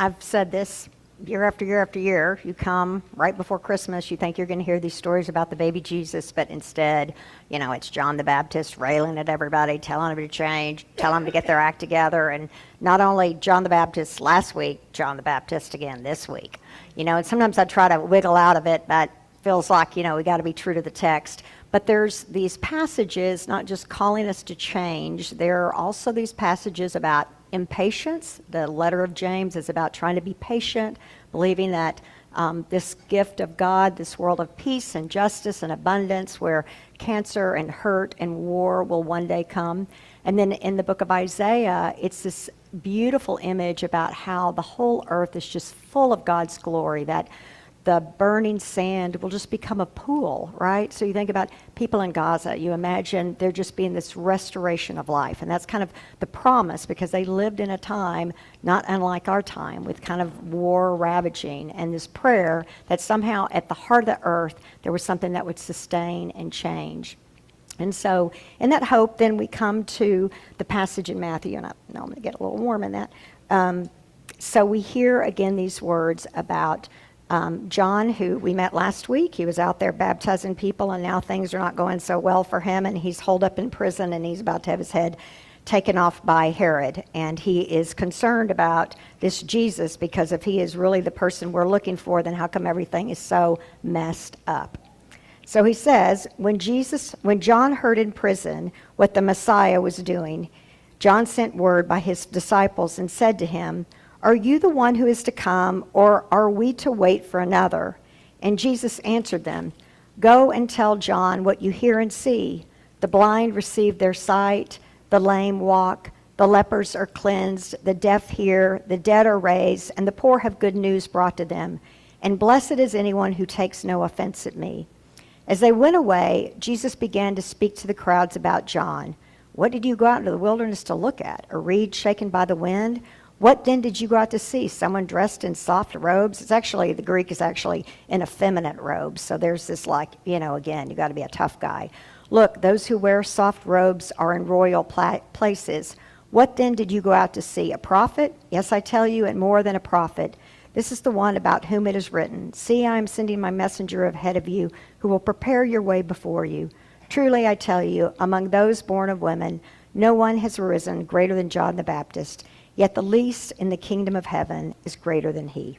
I've said this year after year after year. You come right before Christmas, you think you're going to hear these stories about the baby Jesus, but instead, it's John the Baptist railing at everybody, telling them to change, telling them to get their act together. And not only John the Baptist last week, John the Baptist again this week. And sometimes I try to wiggle out of it, but feels like, we got to be true to the text. But there's these passages not just calling us to change, there are also these passages about impatience. The letter of James is about trying to be patient, believing that this gift of God, this world of peace and justice and abundance, where cancer and hurt and war will one day come. And then in the book of Isaiah, it's this beautiful image about how the whole earth is just full of God's glory, that the burning sand will just become a pool, right? So you think about people in Gaza, you imagine there just being this restoration of life. And that's kind of the promise, because they lived in a time not unlike our time, with kind of war ravaging, and this prayer that somehow at the heart of the earth there was something that would sustain and change. And so in that hope, then we come to the passage in Matthew, and I know I'm going to get a little warm in that. So we hear again these words about John, who we met last week. He was out there baptizing people, and now things are not going so well for him, and he's holed up in prison, and he's about to have his head taken off by Herod. And he is concerned about this Jesus, because if he is really the person we're looking for, then how come everything is so messed up? So he says, when John heard in prison what the Messiah was doing, John sent word by his disciples and said to him, "Are you the one who is to come, or are we to wait for another?" And Jesus answered them, "Go and tell John what you hear and see. The blind receive their sight, the lame walk, the lepers are cleansed, the deaf hear, the dead are raised, and the poor have good news brought to them. And blessed is anyone who takes no offense at me." As they went away, Jesus began to speak to the crowds about John. "What did you go out into the wilderness to look at? A reed shaken by the wind? What then did you go out to see? Someone dressed in soft robes?" It's actually, the Greek is actually in effeminate robes. So there's this again, you got to be a tough guy. "Look, those who wear soft robes are in royal places. What then did you go out to see? A prophet? Yes, I tell you, and more than a prophet. This is the one about whom it is written, 'See, I am sending my messenger ahead of you, who will prepare your way before you.' Truly, I tell you, among those born of women, no one has arisen greater than John the Baptist. Yet the least in the kingdom of heaven is greater than he."